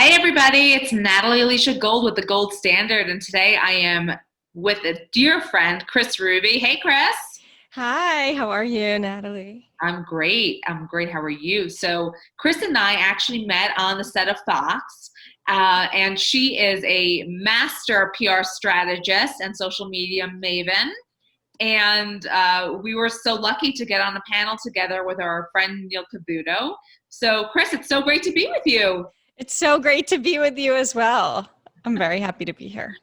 Hey everybody, it's Natalie Alicia Gold with the Gold Standard, and today I am with a dear friend, Kris Ruby. Hey Kris. Hi, how are you, Natalie? I'm great. I'm great. How are you? So Kris and I actually met on the set of Fox, and she is a master PR strategist and social media maven. And we were so lucky to get on a panel together with our friend Neil Cavuto. So Kris, it's so great to be with you. It's so great to be with you as well. I'm very happy to be here.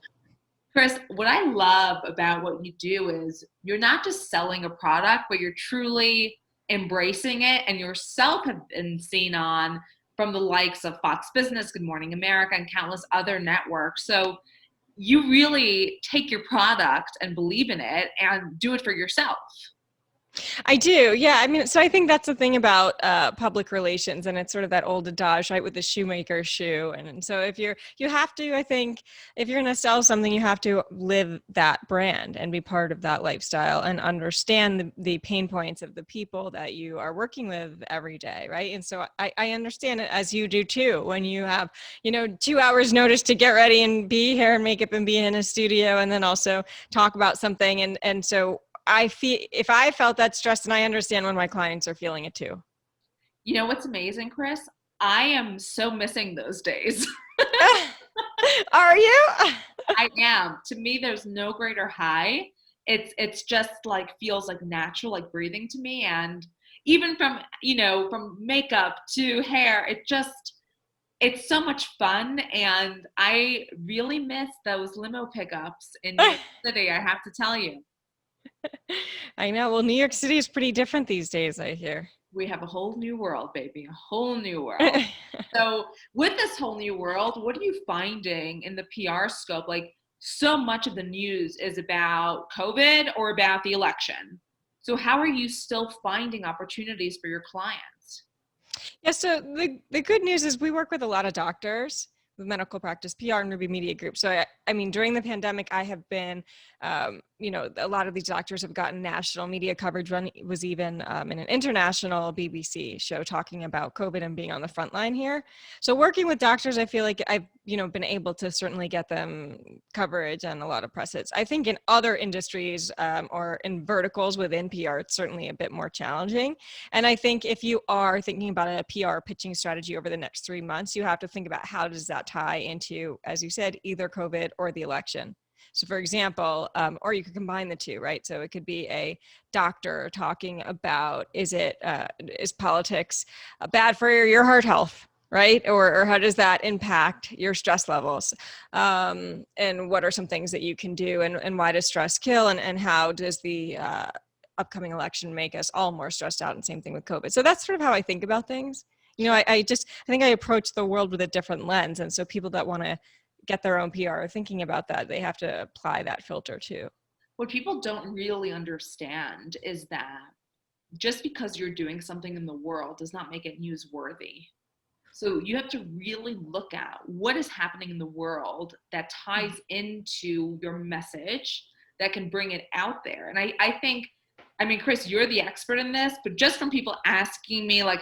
Kris, what I love about what you do is you're not just selling a product, but you're truly embracing it, and yourself have been seen on from the likes of Fox Business, Good Morning America, and countless other networks. So you really take your product and believe in it and do it for yourself. I do. Yeah. I mean, so I think that's the thing about public relations, and it's sort of that old adage, right, with the shoemaker's shoe. And so you have to, I think, if you're going to sell something, you have to live that brand and be part of that lifestyle and understand the pain points of the people that you are working with every day. Right. And so I understand it as you do too, when you have, 2 hours notice to get ready and be hair and makeup and be in a studio and then also talk about something. And so I feel if I felt that stress, and I understand when my clients are feeling it too. You know what's amazing, Kris? I am so missing those days. Are you? I am. To me, there's no greater high. It's just like feels like natural, like breathing to me. And even from makeup to hair, it's so much fun. And I really miss those limo pickups in New York City, I have to tell you. I know. Well, New York City is pretty different these days, I hear. We have a whole new world, baby, a whole new world. So with this whole new world, what are you finding in the PR scope? Like so much of the news is about COVID or about the election. So how are you still finding opportunities for your clients? Yeah, so the good news is we work with a lot of doctors with medical practice, PR, and Ruby Media Group. So, I mean, during the pandemic, I have been, a lot of these doctors have gotten national media coverage. One was even in an international BBC show talking about COVID and being on the front line here. So working with doctors, I feel like I've, been able to certainly get them coverage and a lot of press hits. I think in other industries or in verticals within PR, it's certainly a bit more challenging. And I think if you are thinking about a PR pitching strategy over the next 3 months, you have to think about how does that tie into, as you said, either COVID or the election. So for example, or you could combine the two, right? So it could be a doctor talking about, is politics bad for your heart health? Right? Or how does that impact your stress levels? And what are some things that you can do? And why does stress kill? And how does the upcoming election make us all more stressed out? And same thing with COVID. So that's sort of how I think about things. I think I approach the world with a different lens. And so people that want to get their own PR are thinking about that, they have to apply that filter too. What people don't really understand is that just because you're doing something in the world does not make it newsworthy. So you have to really look at what is happening in the world that ties into your message that can bring it out there. And I think, I mean, Kris, you're the expert in this, but just from people asking me, like,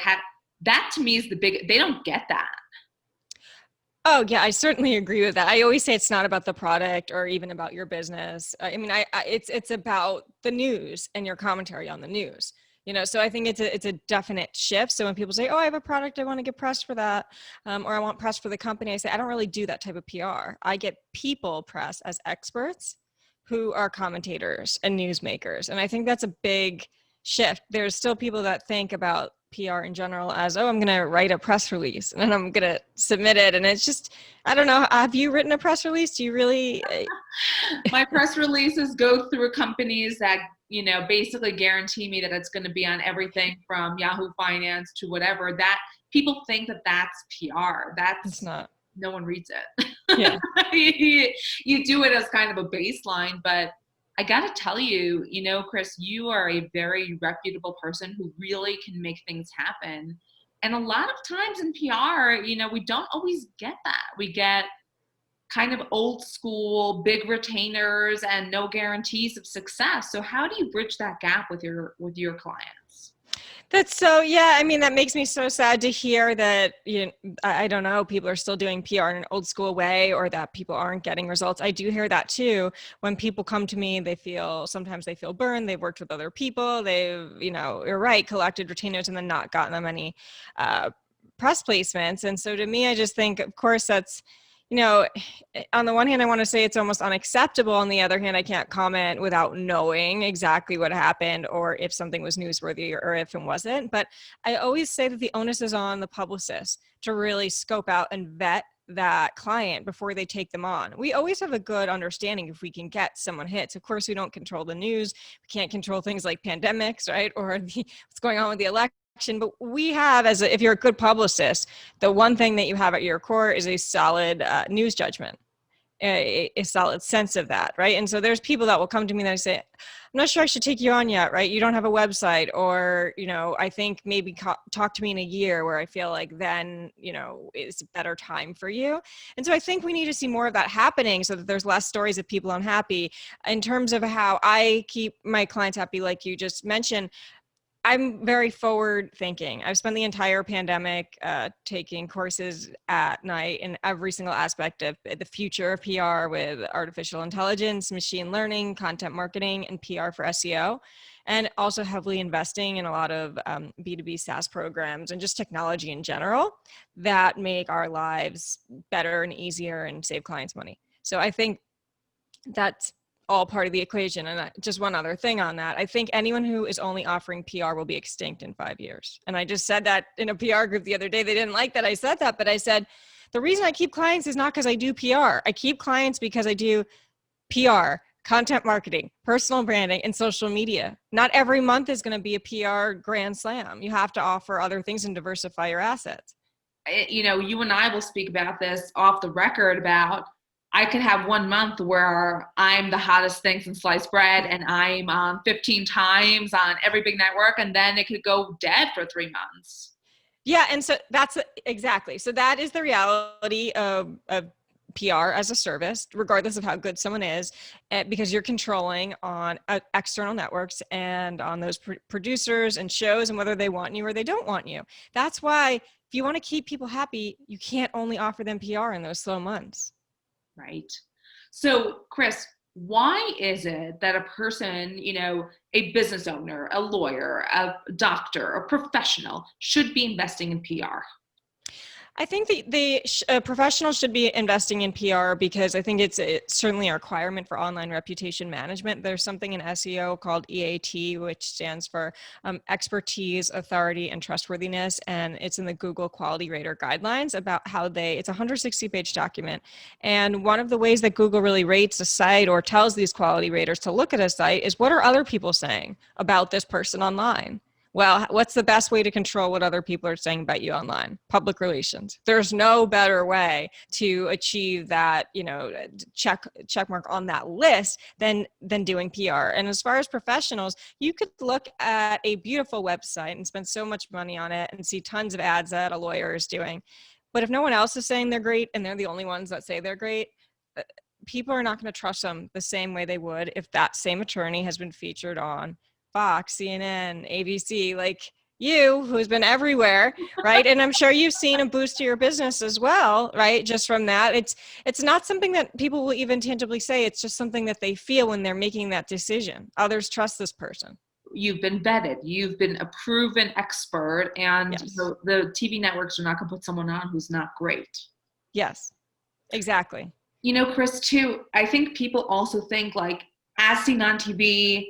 that to me is they don't get that. Oh yeah, I certainly agree with that. I always say it's not about the product or even about your business. I mean, it's about the news and your commentary on the news. So I think it's a definite shift. So when people say, "Oh, I have a product, I want to get press for that," or "I want press for the company," I say, "I don't really do that type of PR. I get people press as experts who are commentators and newsmakers," and I think that's a big shift. There's still people that think about PR in general as, "Oh, I'm going to write a press release and then I'm going to submit it." And it's just, I don't know. Have you written a press release? Do you really? My press releases go through companies that, basically guarantee me that it's going to be on everything from Yahoo Finance to whatever. That people think that that's PR. It's That's not. no one reads it. Yeah. You do it as kind of a baseline, but I got to tell you, Kris, you are a very reputable person who really can make things happen. And a lot of times in PR, we don't always get that. We get kind of old school, big retainers and no guarantees of success. So how do you bridge that gap with your clients? That's so, yeah. I mean, that makes me so sad to hear that, I don't know, people are still doing PR in an old school way, or that people aren't getting results. I do hear that too. When people come to me, sometimes they feel burned. They've worked with other people. They've, you're right, collected retainers and then not gotten them any press placements. And so to me, I just think, of course, that's, on the one hand, I want to say it's almost unacceptable. On the other hand, I can't comment without knowing exactly what happened, or if something was newsworthy or if it wasn't. But I always say that the onus is on the publicist to really scope out and vet that client before they take them on. We always have a good understanding if we can get someone hits. Of course, we don't control the news. We can't control things like pandemics, right? Or what's going on with the election. But we have, if you're a good publicist, the one thing that you have at your core is a solid news judgment, a solid sense of that, right? And so there's people that will come to me that I say, I'm not sure I should take you on yet, right? You don't have a website, or, I think maybe talk to me in a year, where I feel like then, it's a better time for you. And so I think we need to see more of that happening, so that there's less stories of people unhappy. In terms of how I keep my clients happy, like you just mentioned, I'm very forward thinking. I've spent the entire pandemic taking courses at night in every single aspect of the future of PR, with artificial intelligence, machine learning, content marketing, and PR for SEO, and also heavily investing in a lot of B2B SaaS programs and just technology in general that make our lives better and easier and save clients money. So I think that's all part of the equation. And just one other thing on that, I think anyone who is only offering PR will be extinct in 5 years. And I just said that in a PR group the other day. They didn't like that I said that, but I said, the reason I keep clients is not because I do PR. I keep clients because I do PR, content marketing, personal branding, and social media. Not every month is going to be a PR grand slam. You have to offer other things and diversify your assets. You and I will speak about this off the record about, I could have 1 month where I'm the hottest thing since sliced bread and I'm on 15 times on every big network, and then it could go dead for 3 months. Yeah. And so that's exactly. So that is the reality of PR as a service, regardless of how good someone is, because you're controlling on external networks and on those producers and shows, and whether they want you or they don't want you. That's why if you want to keep people happy, you can't only offer them PR in those slow months. Right. So, Kris, why is it that a person, a business owner, a lawyer, a doctor, a professional should be investing in PR? I think the professionals should be investing in PR, because I think it's certainly a requirement for online reputation management. There's something in SEO called EAT, which stands for expertise, authority, and trustworthiness. And it's in the Google Quality Rater guidelines about how it's a 160-page document. And one of the ways that Google really rates a site, or tells these quality raters to look at a site, is what are other people saying about this person online? Well, what's the best way to control what other people are saying about you online? Public relations. There's no better way to achieve that, check mark on that list than doing PR. And as far as professionals, you could look at a beautiful website and spend so much money on it and see tons of ads that a lawyer is doing. But if no one else is saying they're great, and they're the only ones that say they're great, people are not going to trust them the same way they would if that same attorney has been featured on Fox, CNN, ABC, like you, who's been everywhere, right? And I'm sure you've seen a boost to your business as well, right? Just from that, it's not something that people will even tangibly say. It's just something that they feel when they're making that decision. Others trust this person. You've been vetted. You've been a proven expert, and Yes. the TV networks are not going to put someone on who's not great. Yes, exactly. Kris, too, I think people also think, like, as seen on TV,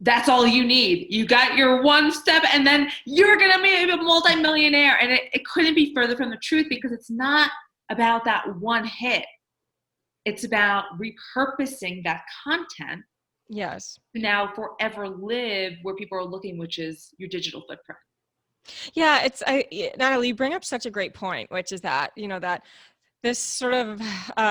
that's all you need. You got your one step and then you're going to be a multimillionaire. And it couldn't be further from the truth, because it's not about that one hit. It's about repurposing that content. Yes. To now forever live where people are looking, which is your digital footprint. Yeah, Natalie, you bring up such a great point, which is that, that this sort of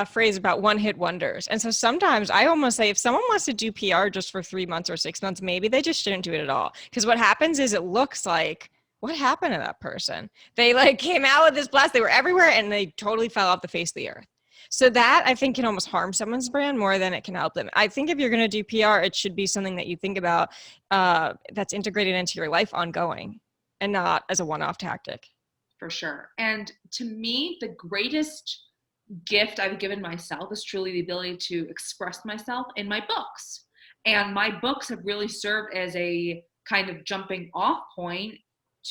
phrase about one-hit wonders. And so sometimes I almost say, if someone wants to do PR just for 3 months or 6 months, maybe they just shouldn't do it at all. Because what happens is, it looks like, what happened to that person? They came out with this blast, they were everywhere, and they totally fell off the face of the earth. So that I think can almost harm someone's brand more than it can help them. I think if you're going to do PR, it should be something that you think about that's integrated into your life ongoing and not as a one-off tactic. For sure. And to me, the greatest gift I've given myself is truly the ability to express myself in my books. And my books have really served as a kind of jumping off point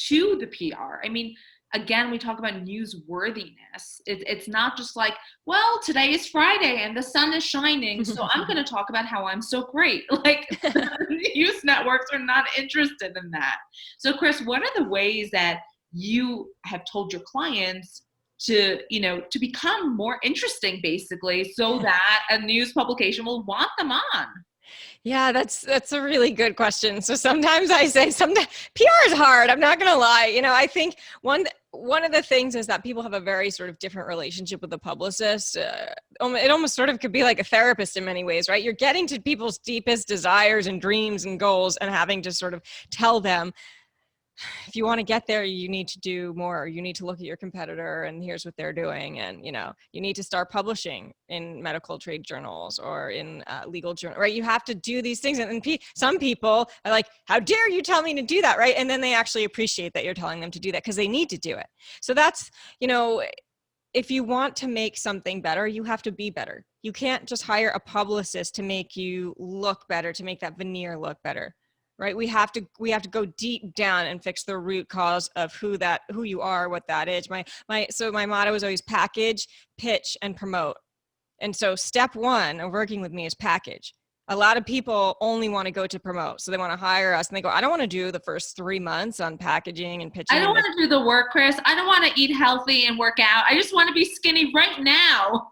to the PR. I mean, again, we talk about newsworthiness. It's not just like, well, today is Friday and the sun is shining, so I'm going to talk about how I'm so great. Like, news networks are not interested in that. So, Kris, what are the ways that you have told your clients to, to become more interesting, basically, so that a news publication will want them on? Yeah, that's a really good question. So sometimes I say sometimes PR is hard. I'm not going to lie. I think one of the things is that people have a very sort of different relationship with the publicist. It almost sort of could be like a therapist in many ways, right? You're getting to people's deepest desires and dreams and goals and having to sort of tell them, if you want to get there, you need to do more. You need to look at your competitor and here's what they're doing. And, you need to start publishing in medical trade journals or in legal journal, right? You have to do these things. And some people are like, how dare you tell me to do that, right? And then they actually appreciate that you're telling them to do that because they need to do it. So that's, if you want to make something better, you have to be better. You can't just hire a publicist to make you look better, to make that veneer look better. Right. We have to go deep down and fix the root cause of who you are, what that is. So my motto is always package, pitch, and promote. And so step one of working with me is package. A lot of people only want to go to promote. So they want to hire us and they go, I don't want to do the first 3 months on packaging and pitching. I don't want to do the work, Kris. I don't want to eat healthy and work out. I just want to be skinny right now.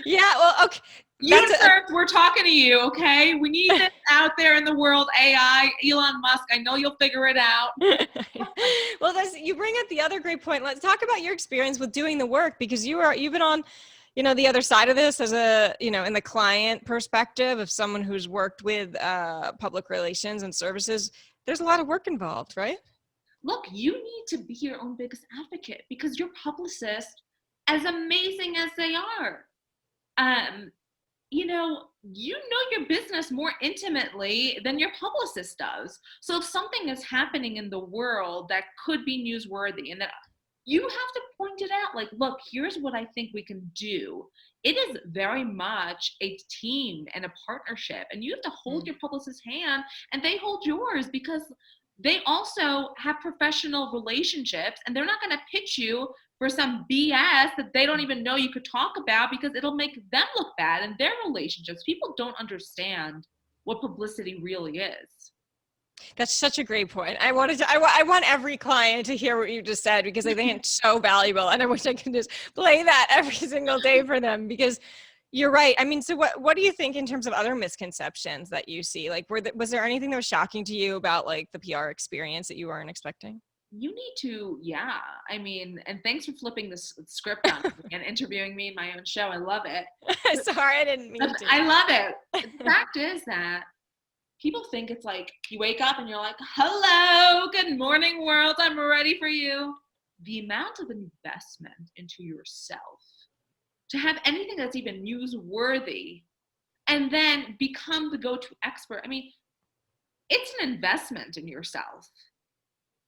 Yeah. Well, okay. Universe, we're talking to you, okay? We need this out there in the world. AI, Elon Musk, I know you'll figure it out. Well, you bring up the other great point. Let's talk about your experience with doing the work, because you've been on, the other side of this as in the client perspective of someone who's worked with public relations and services. There's a lot of work involved, right? Look, you need to be your own biggest advocate because your publicist, as amazing as they are, you know your business more intimately than your publicist does. So if something is happening in the world that could be newsworthy and that you have to point it out, like, look, here's what I think we can do. It is very much a team and a partnership, and you have to hold your publicist's hand and they hold yours because they also have professional relationships and they're not going to pitch you for some BS that they don't even know you could talk about because it'll make them look bad in their relationships. People don't understand what publicity really is. That's such a great point. I want every client to hear what you just said because I think it's so valuable, and I wish I could just play that every single day for them because you're right. I mean, so what do you think in terms of other misconceptions that you see? Like, was there anything that was shocking to you about like the PR experience that you weren't expecting? You need to, I mean, and thanks for flipping this script on and interviewing me in my own show. I love it. Sorry, I didn't mean to. I love it. The fact is that people think it's like you wake up and you're like, hello, good morning, world. I'm ready for you. The amount of investment into yourself to have anything that's even newsworthy and then become the go-to expert. I mean, it's an investment in yourself.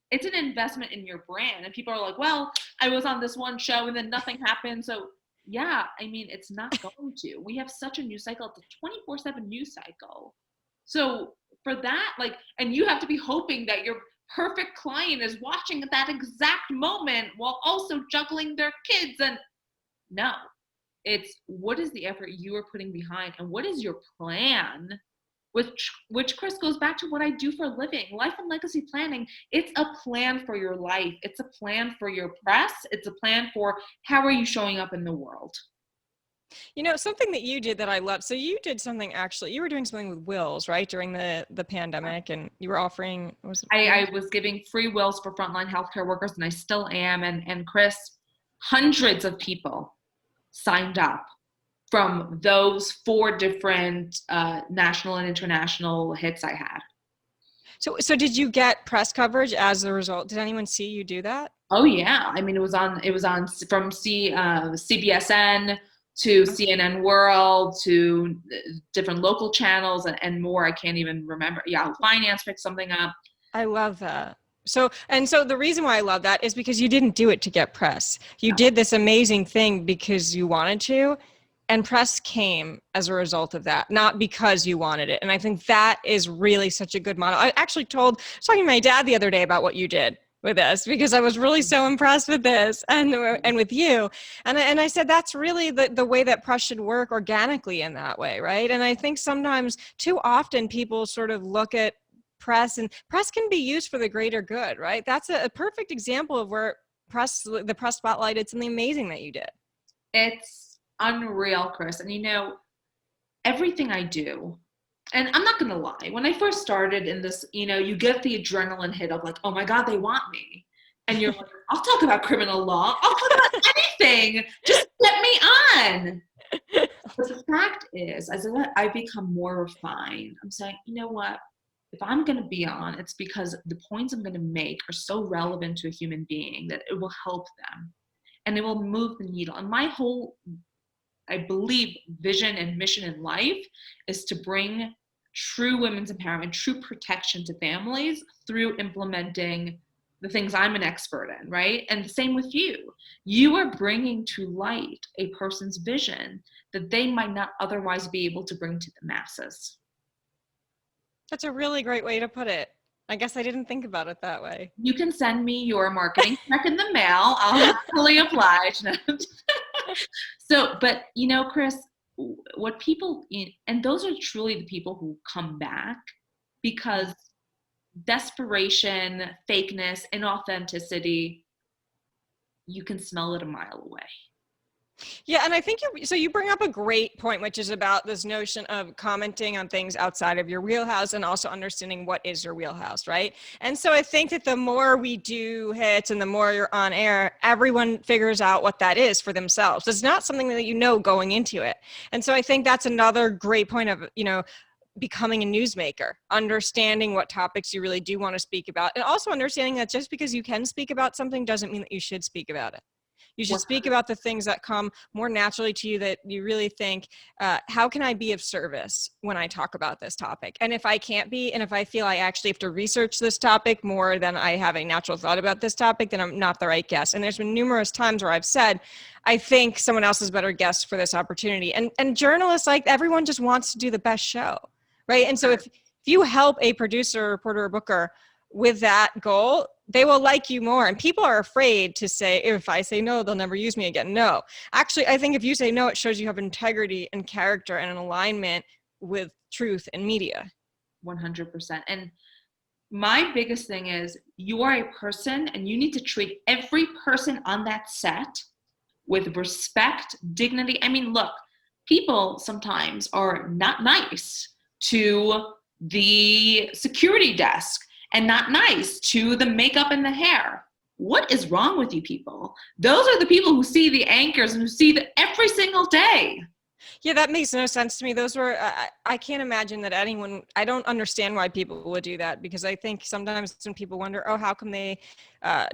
It's an investment in your brand. And people are like, well, I was on this one show and then nothing happened. So yeah, I mean, it's not going to. We have such a news cycle. It's a 24/7 news cycle. So for that, like, and you have to be hoping that your perfect client is watching at that exact moment while also juggling their kids. And no, it's what is the effort you are putting behind and what is your plan? Which Kris goes back to what I do for a living. Life and legacy planning. It's a plan for your life. It's a plan for your press. It's a plan for how are you showing up in the world. Something that you did that I love. So you did something you were doing something with wills, right? During the pandemic, and you were offering, I was giving free wills for frontline healthcare workers, and I still am. And Kris, hundreds of people signed up from those 4 different national and international hits I had. So did you get press coverage as a result? Did anyone see you do that? Oh yeah. I mean, it was on from CBSN to CNN World to different local channels and more. I can't even remember. Yeah, Finance picked something up. I love that. So the reason why I love that is because you didn't do it to get press. You No. did this amazing thing because you wanted to, and press came as a result of that, not because you wanted it. And I think that is really such a good model. I actually was talking to my dad the other day about what you did with this, because I was really so impressed with this and with you. And I said, that's really the way that press should work organically in that way, right? And I think sometimes too often people sort of look at press, and press can be used for the greater good, right? That's a perfect example of where the press spotlighted something amazing that you did. It's unreal, Kris. And everything I do, and I'm not gonna lie, when I first started in this, you get the adrenaline hit of like, oh my God, they want me. And you're like, I'll talk about criminal law. I'll talk about anything. Just get me on. But the fact is, as I've become more refined, I'm saying, you know what? If I'm going to be on, it's because the points I'm going to make are so relevant to a human being that it will help them and it will move the needle. And my whole, I believe, vision and mission in life is to bring true women's empowerment, true protection to families through implementing the things I'm an expert in, right? And same with you. You are bringing to light a person's vision that they might not otherwise be able to bring to the masses. That's a really great way to put it. I guess I didn't think about it that way. You can send me your marketing check in the mail. I'll happily oblige. So, but Kris, what people, and those are truly the people who come back because desperation, fakeness, inauthenticity, you can smell it a mile away. Yeah, and I think you bring up a great point, which is about this notion of commenting on things outside of your wheelhouse and also understanding what is your wheelhouse, right? And so I think that the more we do hits and the more you're on air, everyone figures out what that is for themselves. It's not something that you know going into it. And so I think that's another great point of, becoming a newsmaker, understanding what topics you really do want to speak about, and also understanding that just because you can speak about something doesn't mean that you should speak about it. You should speak about the things that come more naturally to you that you really think, how can I be of service when I talk about this topic? And if I can't be, and if I feel I actually have to research this topic more than I have a natural thought about this topic, then I'm not the right guest. And there's been numerous times where I've said, I think someone else is a better guest for this opportunity. And journalists, like everyone just wants to do the best show, right? And so if you help a producer, reporter, or booker with that goal, they will like you more. And people are afraid to say, if I say no, they'll never use me again. No, actually, I think if you say no, it shows you have integrity and character and an alignment with truth and media. 100%. And my biggest thing is you are a person and you need to treat every person on that set with respect, dignity. I mean, look, people sometimes are not nice to the security desk and not nice to the makeup and the hair. What is wrong with you people? Those are the people who see the anchors and who see every single day. Yeah, that makes no sense to me. Those were, I can't imagine that I don't understand why people would do that, because I think sometimes when people wonder, oh, how come they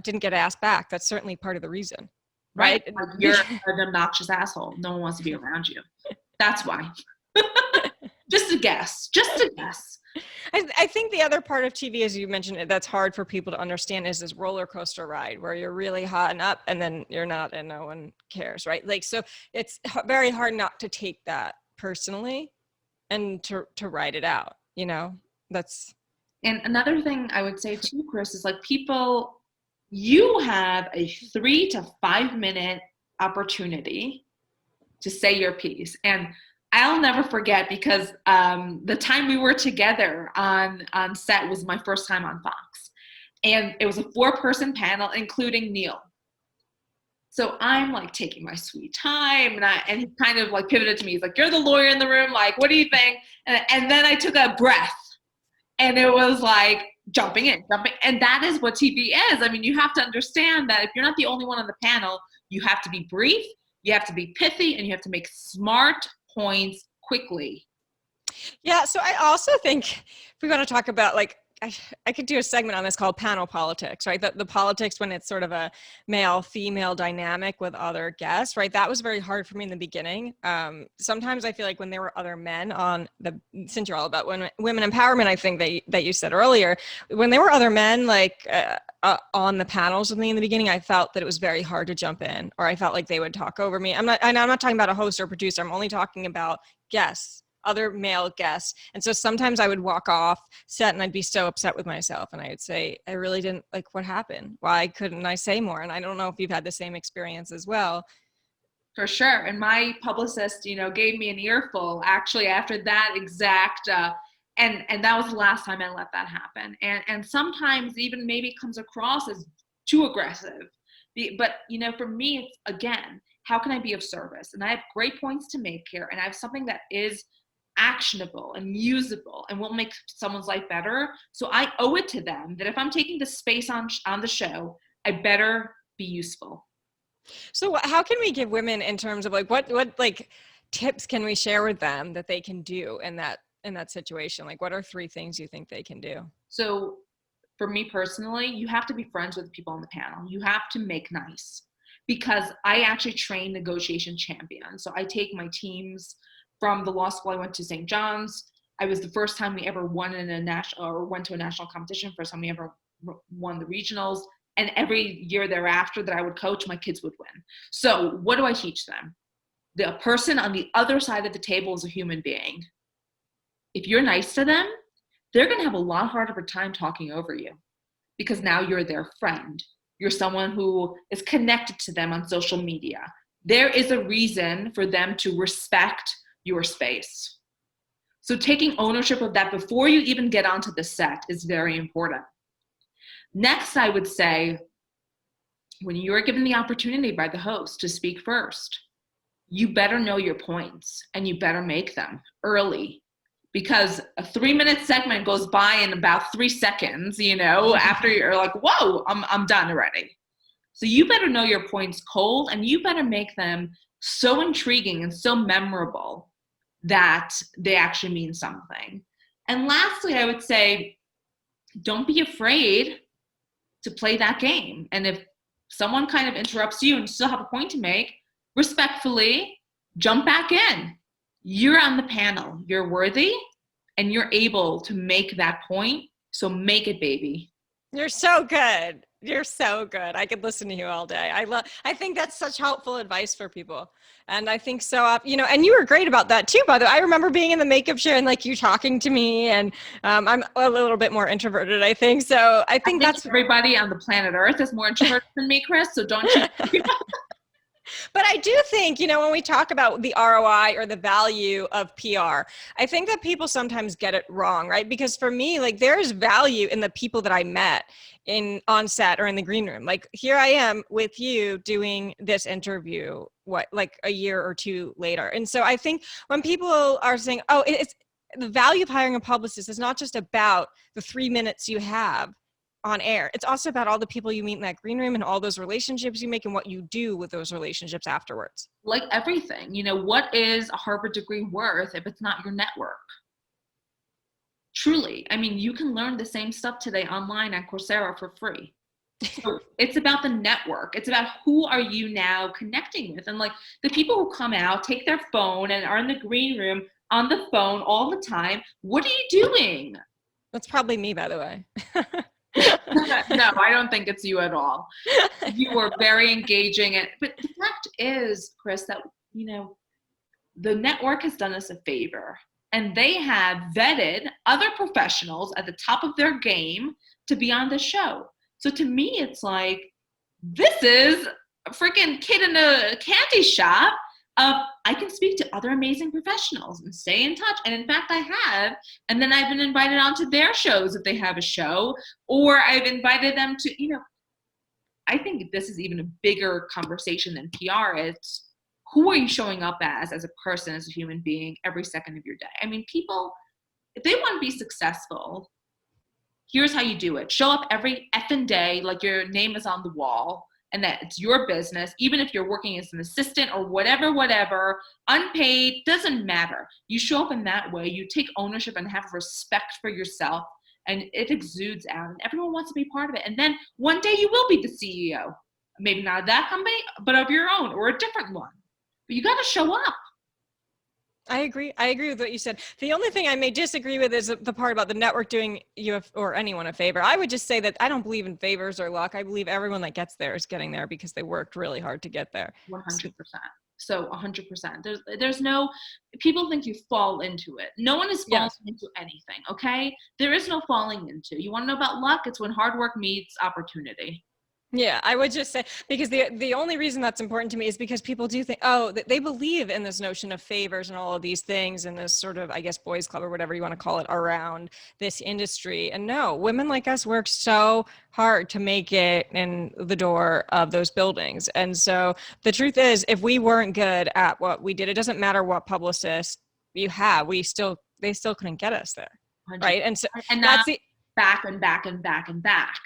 didn't get asked back? That's certainly part of the reason, right? Like you're an obnoxious asshole. No one wants to be around you. That's why. Just a guess. I think the other part of TV, as you mentioned, that's hard for people to understand is this roller coaster ride where you're really hot and up and then you're not and no one cares, right? Like, so it's very hard not to take that personally and to ride it out, that's. And another thing I would say too, Kris, is like you have a 3 to 5 minute opportunity to say your piece. And I'll never forget because the time we were together on set was my first time on Fox. And it was a 4-person panel, including Neil. So I'm like taking my sweet time and he kind of like pivoted to me. He's like, you're the lawyer in the room. Like, what do you think? And then I took a breath and it was like jumping. And that is what TV is. I mean, you have to understand that if you're not the only one on the panel, you have to be brief, you have to be pithy, and you have to make smart points quickly. Yeah. So I also think if we want to talk about like I could do a segment on this called panel politics, right? The politics when it's sort of a male-female dynamic with other guests, right? That was very hard for me in the beginning. Sometimes I feel like when there were other men on since you're all about women empowerment, I think that you said earlier, when there were other men like on the panels with me in the beginning, I felt that it was very hard to jump in, or I felt like they would talk over me. I'm not talking about a host or producer. I'm only talking about guests, other male guests. And so sometimes I would walk off set and I'd be so upset with myself. And I would say, I really didn't like what happened. Why couldn't I say more? And I don't know if you've had the same experience as well. For sure. And my publicist, gave me an earful actually after that exact, and that was the last time I let that happen. And sometimes even maybe it comes across as too aggressive. But, for me, it's, again, how can I be of service? And I have great points to make here. And I have something that is actionable and usable and will make someone's life better. So I owe it to them that if I'm taking the space on the show, I better be useful. So how can we give women in terms of like, what like tips can we share with them that they can do in that situation? Like, what are 3 things you think they can do? So for me personally, you have to be friends with the people on the panel. You have to make nice, because I actually train negotiation champions. So I take my teams from the law school I went to, St. John's. I was the first time we ever won in a national, or went to a national competition, first time we ever won the regionals. And every year thereafter that I would coach, my kids would win. So what do I teach them? The person on the other side of the table is a human being. If you're nice to them, they're going to have a lot harder of a time talking over you, because now you're their friend. You're someone who is connected to them on social media. There is a reason for them to respect your space. So taking ownership of that before you even get onto the set is very important. Next, I would say, when you're given the opportunity by the host to speak first, you better know your points and you better make them early, because a 3-minute segment goes by in about 3 seconds, after you're like, whoa, I'm done already. So you better know your points cold, and you better make them so intriguing and so memorable that they actually mean something. And lastly, I would say, don't be afraid to play that game. And if someone kind of interrupts you and you still have a point to make, respectfully jump back in. You're on the panel, you're worthy, and you're able to make that point. So make it, baby. You're so good. You're so good. I could listen to you all day. I think that's such helpful advice for people. And I think so, and you were great about that too, by the way. I remember being in the makeup chair and like you talking to me, and I'm a little bit more introverted, I think. So I think that's everybody on the planet Earth is more introverted than me, Kris. So don't you? But I do think, when we talk about the ROI or the value of PR, I think that people sometimes get it wrong, right? Because for me, like, there's value in the people that I met on set or in the green room. Like, here I am with you doing this interview, like a year or 2 later. And so I think when people are saying, oh, it's the value of hiring a publicist is not just about the 3 minutes you have on air. It's also about all the people you meet in that green room and all those relationships you make and what you do with those relationships afterwards. Like everything, what is a Harvard degree worth if it's not your network? Truly. I mean, you can learn the same stuff today online on Coursera for free. So it's about the network. It's about who are you now connecting with? And like the people who come out, take their phone and are in the green room on the phone all the time. What are you doing? That's probably me, by the way. No, I don't think it's you at all. You were very engaging. But the fact is, Kris, that, the network has done us a favor, and they have vetted other professionals at the top of their game to be on the show. So to me, it's like, this is a freaking kid in a candy shop of, I can speak to other amazing professionals and stay in touch. And in fact, I have. And then I've been invited onto their shows if they have a show, or I've invited them to, I think this is even a bigger conversation than PR. It's, who are you showing up as a person, as a human being, every second of your day? I mean, people, if they want to be successful, here's how you do it. Show up every effing day like your name is on the wall, and that it's your business, even if you're working as an assistant or whatever, unpaid, doesn't matter. You show up in that way, you take ownership and have respect for yourself, and it exudes out and everyone wants to be part of it. And then one day you will be the CEO, maybe not of that company, but of your own or a different one. But you got to show up. I agree. I agree with what you said. The only thing I may disagree with is the part about the network doing you or anyone a favor. I would just say that I don't believe in favors or luck. I believe everyone that gets there is getting there because they worked really hard to get there. 100%. So 100%. There's no, people think you fall into it. No one is falling into anything, okay? There is no falling into. You want to know about luck? It's when hard work meets opportunity. Yeah, I would just say, because the only reason that's important to me is because people do think, oh, they believe in this notion of favors and all of these things and this sort of, I guess, boys club or whatever you want to call it around this industry. And no, women like us work so hard to make it in the door of those buildings. And so the truth is, if we weren't good at what we did, it doesn't matter what publicist you have, they still couldn't get us there. 100%. Right. And so that's the back and back and back and back.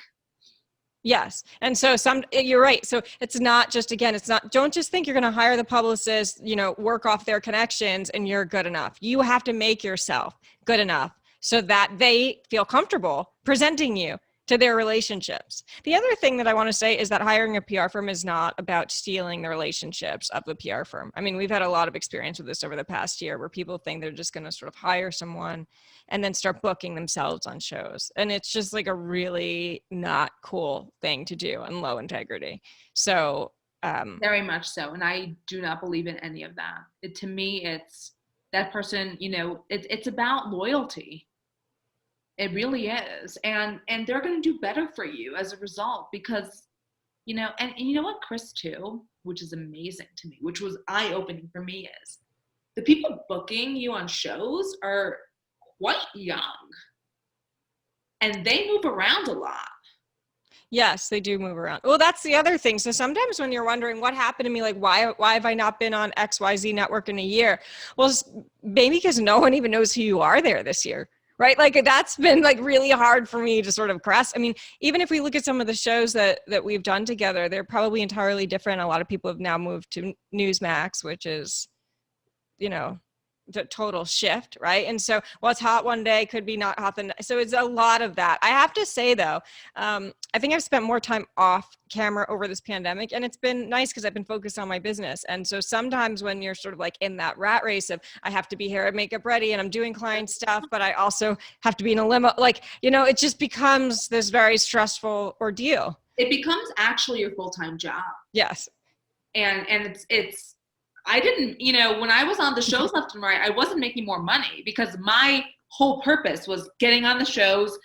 Yes. And so you're right. So it's not just, again, don't just think you're going to hire the publicist, work off their connections and you're good enough. You have to make yourself good enough so that they feel comfortable presenting you to their relationships. The other thing that I want to say is that hiring a PR firm is not about stealing the relationships of the PR firm. I mean, we've had a lot of experience with this over the past year where people think they're just going to sort of hire someone and then start booking themselves on shows. And it's just like a really not cool thing to do and low integrity. So very much so. And I do not believe in any of that. To me, it's that person, it's about loyalty. It really is. And they're going to do better for you as a result because, and you know what, Kris, too, which is amazing to me, which was eye-opening for me, is the people booking you on shows are quite young and they move around a lot. Yes, they do move around. Well, that's the other thing. So sometimes when you're wondering what happened to me, like why have I not been on XYZ network in a year? Well, maybe because no one even knows who you are there this year. Right? Like that's been like really hard for me to sort of grasp. I mean, even if we look at some of the shows that we've done together, they're probably entirely different. A lot of people have now moved to Newsmax, which is, the total shift, right? And so what's hot one day could be not hot the next. So it's a lot of that. I have to say though, I think I've spent more time off camera over this pandemic and it's been nice because I've been focused on my business. And so sometimes when you're sort of like in that rat race of I have to be hair and makeup ready and I'm doing client stuff, but I also have to be in a limo, it just becomes this very stressful ordeal. It becomes actually your full-time job. Yes. And it's I didn't, when I was on the shows left and right, I wasn't making more money because my whole purpose was getting on the shows,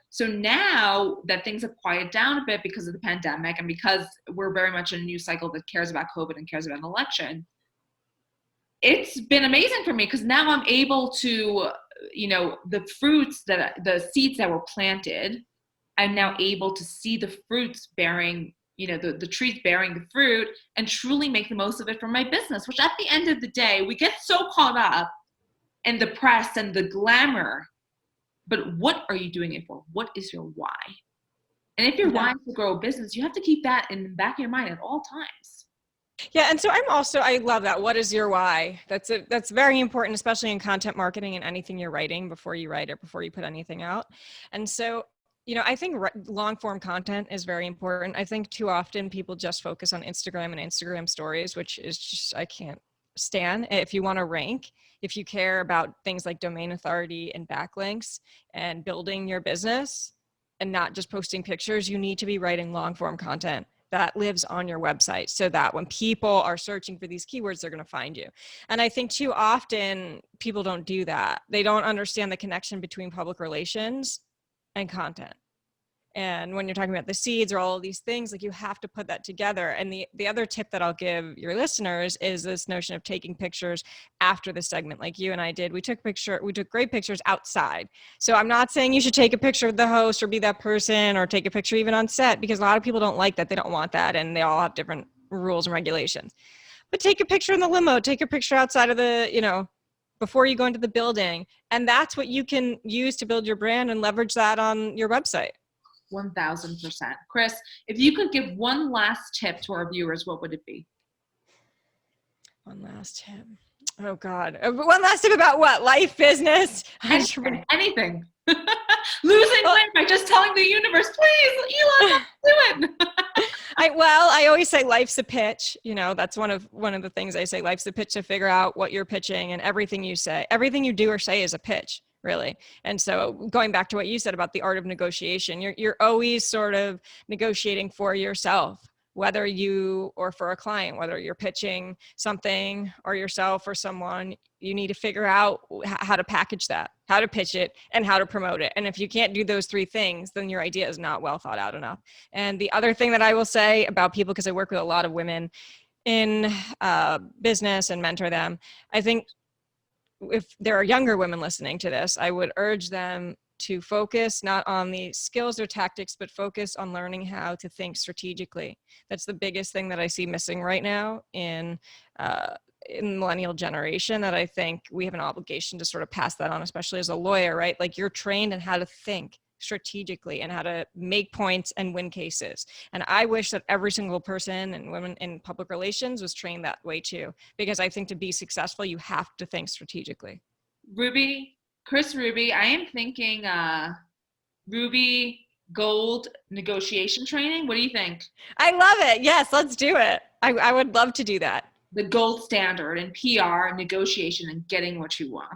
so now that things have quieted down a bit because of the pandemic and because we're very much in a new cycle that cares about COVID and cares about an election, it's been amazing for me because now I'm able to, the seeds that were planted, I'm now able to see the fruits bearing the trees bearing the fruit and truly make the most of it for my business, which at the end of the day, we get so caught up in the press and the glamour, but what are you doing it for? What is your why? And if your why is to grow a business, you have to keep that in the back of your mind at all times. Yeah. And so I love that. What is your why? That's very important, especially in content marketing and anything you're writing before you write it, before you put anything out. And so I think long form content is very important. I think too often people just focus on Instagram and Instagram stories, which is just, I can't stand. If you want to rank, if you care about things like domain authority and backlinks and building your business and not just posting pictures, you need to be writing long form content that lives on your website so that when people are searching for these keywords, they're going to find you. And I think too often people don't do that. They don't understand the connection between public relations and content. And when you're talking about the seeds or all of these things, like you have to put that together. And the other tip that I'll give your listeners is this notion of taking pictures after the segment, like you and I did. We took great pictures outside. So I'm not saying you should take a picture of the host or be that person or take a picture even on set, because a lot of people don't like that. They don't want that. And they all have different rules and regulations. But take a picture in the limo, take a picture outside of the, before you go into the building. And that's what you can use to build your brand and leverage that on your website. 1000%. Kris, if you could give one last tip to our viewers, what would it be? One last tip. Oh God. One last tip about what? Life, business, Anything. Anything. Losing weight by just telling the universe, please, Elon, do it. I always say life's a pitch. You know, that's one of the things I say. Life's a pitch to figure out what you're pitching, and everything you say, everything you do or say is a pitch, really. And so going back to what you said about the art of negotiation, you're always sort of negotiating for yourself, whether you, or for a client, whether you're pitching something or yourself or someone, you need to figure out how to package that, how to pitch it, and how to promote it. And if you can't do those three things, then your idea is not well thought out enough. And the other thing that I will say about people, because I work with a lot of women in business and mentor them, I think if there are younger women listening to this, I would urge them to focus not on the skills or tactics, but focus on learning how to think strategically. That's the biggest thing that I see missing right now in millennial generation, that I think we have an obligation to sort of pass that on, especially as a lawyer, right? Like, you're trained in how to think strategically and how to make points and win cases. And I wish that every single person and women in public relations was trained that way too, because I think to be successful, you have to think strategically. Kris Ruby, I am thinking Ruby Gold negotiation training. What do you think? I love it. Yes, let's do it. I would love to do that. The gold standard in PR, negotiation, and getting what you want.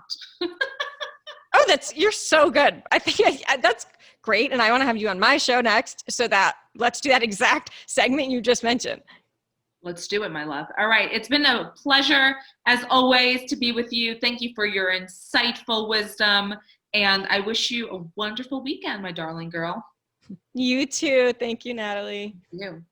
Oh, you're so good. I think that's great. And I want to have you on my show next, so that let's do that exact segment you just mentioned. Let's do it, my love. All right. It's been a pleasure, as always, to be with you. Thank you for your insightful wisdom. And I wish you a wonderful weekend, my darling girl. You too. Thank you, Natalie. Thank you.